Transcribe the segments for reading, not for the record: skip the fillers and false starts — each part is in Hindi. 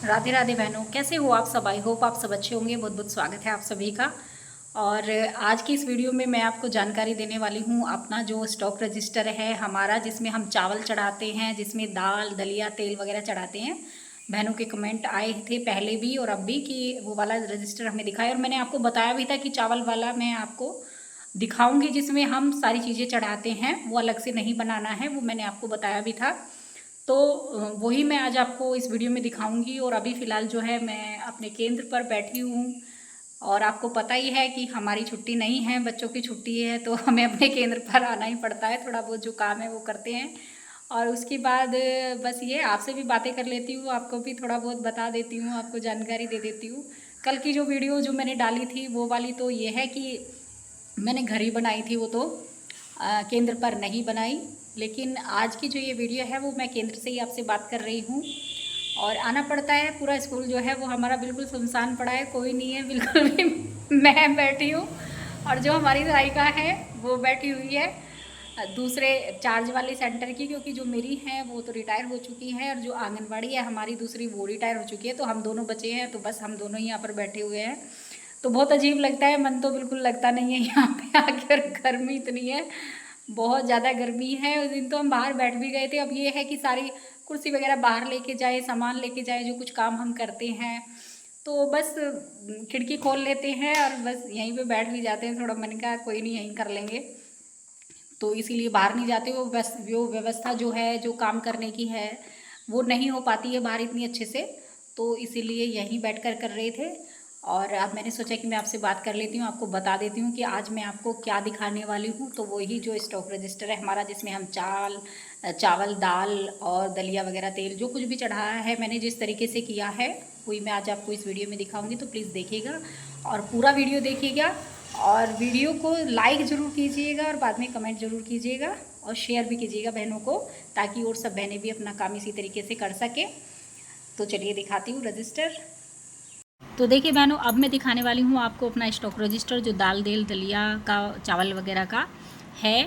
राधे राधे बहनों, कैसे हो आप सब। आई होप आप सब अच्छे होंगे। बहुत बहुत स्वागत है आप सभी का। और आज की इस वीडियो में मैं आपको जानकारी देने वाली हूँ अपना जो स्टॉक रजिस्टर है हमारा, जिसमें हम चावल चढ़ाते हैं, जिसमें दाल दलिया तेल वगैरह चढ़ाते हैं। बहनों के कमेंट आए थे पहले भी और अब भी कि वो वाला रजिस्टर हमें दिखाए, और मैंने आपको बताया भी था कि चावल वाला मैं आपको दिखाऊंगी जिसमें हम सारी चीज़ें चढ़ाते हैं, वो अलग से नहीं बनाना है, वो मैंने आपको बताया भी था। तो वही मैं आज आपको इस वीडियो में दिखाऊंगी। और अभी फ़िलहाल जो है मैं अपने केंद्र पर बैठी हूँ, और आपको पता ही है कि हमारी छुट्टी नहीं है, बच्चों की छुट्टी है, तो हमें अपने केंद्र पर आना ही पड़ता है। थोड़ा बहुत जो काम है वो करते हैं, और उसके बाद बस ये आपसे भी बातें कर लेती हूँ, आपको भी थोड़ा बहुत बता देती हूँ, आपको जानकारी दे देती हूँ। कल की जो वीडियो जो मैंने डाली थी वो वाली तो ये है कि मैंने घर ही बनाई थी, वो तो केंद्र पर नहीं बनाई। लेकिन आज की जो ये वीडियो है वो मैं केंद्र से ही आपसे बात कर रही हूँ। और आना पड़ता है, पूरा स्कूल जो है वो हमारा बिल्कुल सुनसान पड़ा है, कोई नहीं है बिल्कुल भी। मैं बैठी हूँ और जो हमारी सहायिका है वो बैठी हुई है दूसरे चार्ज वाले सेंटर की, क्योंकि जो मेरी हैं वो तो रिटायर हो चुकी हैं, और जो आंगनवाड़ी है हमारी दूसरी वो रिटायर हो चुकी है, तो हम दोनों बचे हैं, तो बस हम दोनों ही यहाँ पर बैठे हुए हैं। तो बहुत अजीब लगता है, मन तो बिल्कुल लगता नहीं है यहाँ पे आकर। गर्मी इतनी है, बहुत ज़्यादा गर्मी है। उस दिन तो हम बाहर बैठ भी गए थे। अब ये है कि सारी कुर्सी वगैरह बाहर लेके जाए, सामान लेके जाए, जो कुछ काम हम करते हैं, तो बस खिड़की खोल लेते हैं और बस यहीं पे बैठ भी जाते हैं। थोड़ा मन का कोई नहीं, यहीं कर लेंगे, तो इसीलिए बाहर नहीं जाते। वो व्यवस्था जो है, जो काम करने की है, वो नहीं हो पाती है बाहर इतनी अच्छे से, तो इसीलिए यहीं बैठकर कर रहे थे। और अब मैंने सोचा कि मैं आपसे बात कर लेती हूँ, आपको बता देती हूँ कि आज मैं आपको क्या दिखाने वाली हूँ। तो वही जो स्टॉक रजिस्टर है हमारा, जिसमें हम चावल दाल और दलिया वगैरह तेल जो कुछ भी चढ़ाया है, मैंने जिस तरीके से किया है वही मैं आज आपको इस वीडियो में दिखाऊंगी। तो प्लीज़ देखिएगा और पूरा वीडियो देखिएगा, और वीडियो को लाइक ज़रूर कीजिएगा, और बाद में कमेंट ज़रूर कीजिएगा, और शेयर भी कीजिएगा बहनों को, ताकि और सब बहनें भी अपना काम इसी तरीके से कर सकें। तो चलिए दिखाती हूँ रजिस्टर। तो देखिए बहनों, अब मैं दिखाने वाली हूँ आपको अपना स्टॉक रजिस्टर, जो दाल तेल दलिया का चावल वगैरह का है,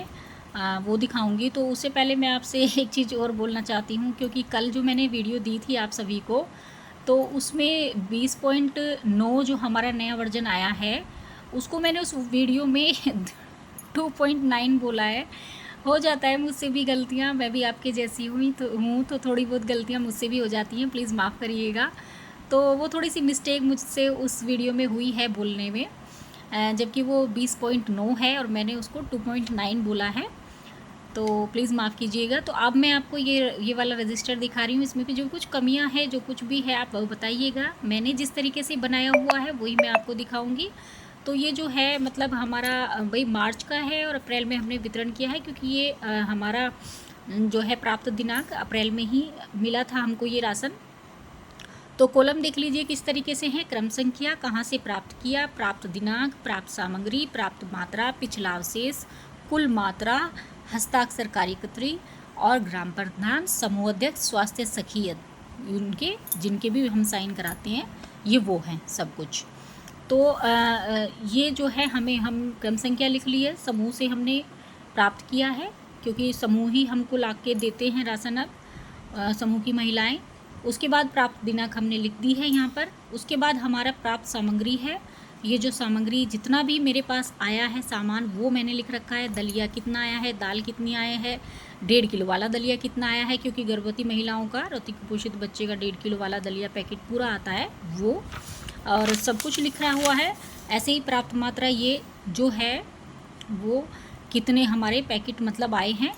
वो दिखाऊंगी। तो उससे पहले मैं आपसे एक चीज़ और बोलना चाहती हूँ, क्योंकि कल जो मैंने वीडियो दी थी आप सभी को, तो उसमें 20.9 जो हमारा नया वर्जन आया है, उसको मैंने उस वीडियो में 2.9 बोला है। हो जाता है मुझसे भी गलतियाँ, मैं भी आपके जैसी तो थोड़ी बहुत गलतियाँ मुझसे भी हो जाती हैं, प्लीज़ माफ़ करिएगा। तो वो थोड़ी सी मिस्टेक मुझसे उस वीडियो में हुई है बोलने में, जबकि वो 20.9 है और मैंने उसको 2.9 बोला है, तो प्लीज़ माफ़ कीजिएगा। तो अब मैं आपको ये वाला रजिस्टर दिखा रही हूँ। इसमें भी जो कुछ कमियां हैं, जो कुछ भी है, आप वो बताइएगा। मैंने जिस तरीके से बनाया हुआ है वही मैं आपको दिखाऊंगी। तो ये जो है मतलब हमारा भाई मार्च का है, और अप्रैल में हमने वितरण किया है, क्योंकि ये हमारा जो है प्राप्त दिनांक अप्रैल में ही मिला था हमको ये राशन। तो कॉलम देख लीजिए किस तरीके से है, क्रम संख्या, कहाँ से प्राप्त किया, प्राप्त दिनांक, प्राप्त सामग्री, प्राप्त मात्रा, पिछला अवशेष, कुल मात्रा, हस्ताक्षर कार्यकर्त्री और ग्राम प्रधान, समूह अध्यक्ष, स्वास्थ्य सखी, उनके जिनके भी हम साइन कराते हैं, ये वो हैं सब कुछ। तो ये जो है हम क्रम संख्या लिख लिए, समूह से हमने प्राप्त किया है, क्योंकि समूह ही हमको ला के देते हैं राशन अब, समूह की महिलाएं। उसके बाद प्राप्त दिनांक हमने लिख दी है यहाँ पर। उसके बाद हमारा प्राप्त सामग्री है, ये जो सामग्री जितना भी मेरे पास आया है सामान वो मैंने लिख रखा है। दलिया कितना आया है, दाल कितनी आया है, 1.5 किलो वाला दलिया कितना आया है, क्योंकि गर्भवती महिलाओं का, रति कुपोषित बच्चे का 1.5 किलो वाला दलिया पैकेट पूरा आता है वो, और सब कुछ लिखा हुआ है। ऐसे ही प्राप्त मात्रा ये जो है वो कितने हमारे पैकेट मतलब आए हैं,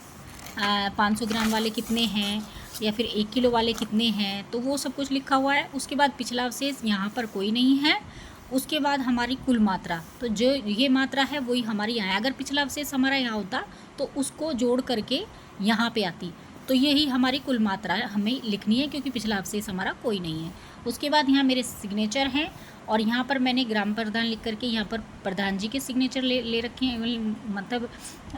500 ग्राम वाले कितने हैं, या फिर 1 किलो वाले कितने हैं, तो वो सब कुछ लिखा हुआ है। उसके बाद पिछला अवशेष यहाँ पर कोई नहीं है। उसके बाद हमारी कुल मात्रा, तो जो ये मात्रा है वही हमारी यहाँ है। अगर पिछला अवशेष हमारा यहाँ होता तो उसको जोड़ करके यहाँ पे आती, तो यही हमारी कुल मात्रा हमें लिखनी है, क्योंकि पिछला अवशेष हमारा कोई नहीं है। उसके बाद यहाँ मेरे सिग्नेचर हैं, और यहाँ पर मैंने ग्राम प्रधान लिख करके यहाँ पर प्रधान जी के सिग्नेचर ले रखे हैं, मतलब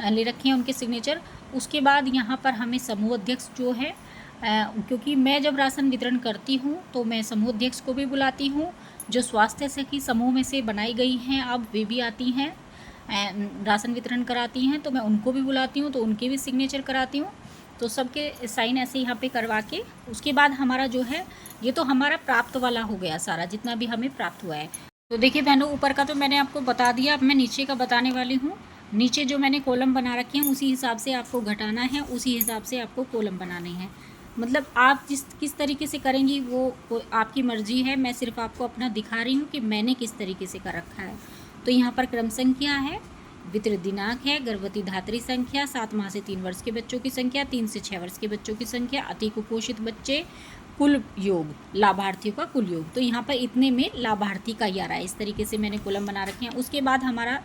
ले रखे हैं उनके सिग्नेचर। उसके बाद यहाँ पर हमें समूह अध्यक्ष जो है, क्योंकि मैं जब राशन वितरण करती हूँ तो मैं समूह अध्यक्ष को भी बुलाती हूँ। जो स्वास्थ्य सखी समूह में से बनाई गई हैं अब वे भी आती हैं, राशन वितरण कराती हैं, तो मैं उनको भी बुलाती हूँ, तो उनके भी सिग्नेचर कराती हूँ। तो सबके साइन ऐसे यहाँ पे करवा के उसके बाद हमारा जो है ये तो हमारा प्राप्त वाला हो गया सारा, जितना भी हमें प्राप्त हुआ है। तो देखिए बहनों, ऊपर का तो मैंने आपको बता दिया, अब मैं नीचे का बताने वाली हूँ। नीचे जो मैंने कॉलम बना रखे हैं उसी हिसाब से आपको घटाना है, उसी हिसाब से आपको कॉलम बनाने हैं। मतलब आप किस तरीके से करेंगी वो आपकी मर्जी है, मैं सिर्फ आपको अपना दिखा रही हूँ कि मैंने किस तरीके से कर रखा है। तो यहाँ पर क्रम संख्या है, वितरित दिनांक है, गर्भवती धात्री संख्या, 7 माह से 3 वर्ष के बच्चों की संख्या, 3 से 6 वर्ष के बच्चों की संख्या, अति कुपोषित बच्चे, कुल योग, लाभार्थियों का कुल योग। तो यहाँ पर इतने में लाभार्थी का ही आ रहा है। इस तरीके से मैंने कॉलम बना रखे हैं। उसके बाद हमारा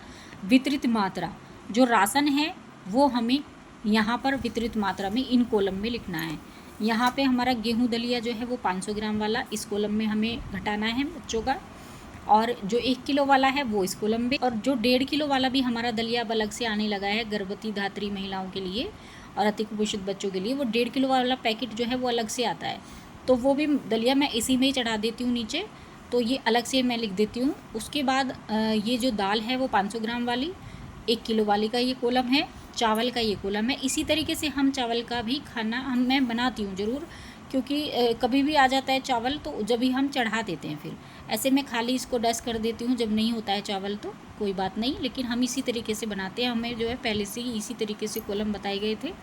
वितरित मात्रा, जो राशन है वो हमें यहाँ पर वितरित मात्रा में इन कॉलम में लिखना है। यहाँ पे हमारा गेहूँ दलिया जो है वो 500 ग्राम वाला इस कॉलम में हमें घटाना है बच्चों का, और जो 1 किलो वाला है वो इस कॉलम में, और जो 1.5 किलो वाला भी हमारा दलिया अब अलग से आने लगा है गर्भवती धात्री महिलाओं के लिए और अति कुपोषित बच्चों के लिए, वो 1.5 किलो वाला पैकेट जो है वो अलग से आता है। तो वो भी दलिया मैं इसी में ही चढ़ा देती हूँ नीचे, तो ये अलग से मैं लिख देती हूँ। उसके बाद ये जो दाल है वो 500 ग्राम वाली, 1 किलो वाली का ये कॉलम है, चावल का ये कॉलम है। इसी तरीके से हम चावल का भी खाना मैं बनाती हूँ ज़रूर, क्योंकि कभी भी आ जाता है चावल तो जब ही हम चढ़ा देते हैं, फिर ऐसे मैं खाली इसको डस्ट कर देती हूँ जब नहीं होता है चावल तो कोई बात नहीं, लेकिन हम इसी तरीके से बनाते हैं। हमें जो है पहले से ही इसी तरीके से कॉलम बताए गए थे।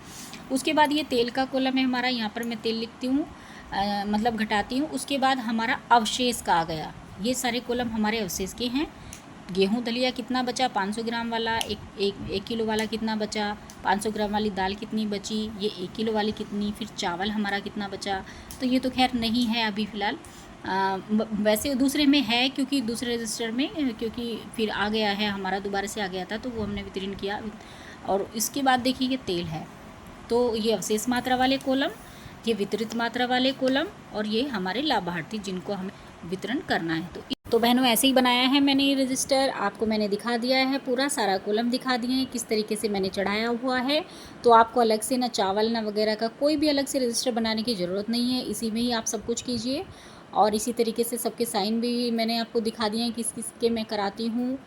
उसके बाद ये तेल का कॉलम है हमारा, यहाँ पर मैं तेल लिखती हूँ, मतलब घटाती हूँ। उसके बाद हमारा अवशेष का आ गया, ये सारे कॉलम हमारे अवशेष के हैं। गेहूं दलिया कितना बचा 500 ग्राम वाला, एक किलो वाला कितना बचा, 500 ग्राम वाली दाल कितनी बची, ये 1 किलो वाली कितनी, फिर चावल हमारा कितना बचा। तो ये तो खैर नहीं है अभी फ़िलहाल, वैसे दूसरे में है क्योंकि दूसरे रजिस्टर में, क्योंकि फिर आ गया है हमारा, दोबारा से आ गया था तो वो हमने वितरण किया। और इसके बाद देखिए ये तेल है, तो ये अवशेष मात्रा वाले कॉलम, ये वितरित मात्रा वाले कॉलम, और ये हमारे लाभार्थी जिनको हमें वितरण करना है। तो बहनों ऐसे ही बनाया है मैंने ये रजिस्टर, आपको मैंने दिखा दिया है, पूरा सारा कॉलम दिखा दिए हैं किस तरीके से मैंने चढ़ाया हुआ है। तो आपको अलग से ना चावल ना वगैरह का कोई भी अलग से रजिस्टर बनाने की ज़रूरत नहीं है, इसी में ही आप सब कुछ कीजिए। और इसी तरीके से सबके साइन भी मैंने आपको दिखा दिए हैं किस किस के मैं कराती हूँ।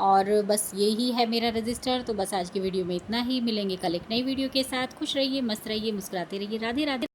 और बस यही है मेरा रजिस्टर। तो बस आज की वीडियो में इतना ही, मिलेंगे कल एक नई वीडियो के साथ। खुश रहिए, मस्त रहिए, मुस्कुराते रहिए। राधे राधे।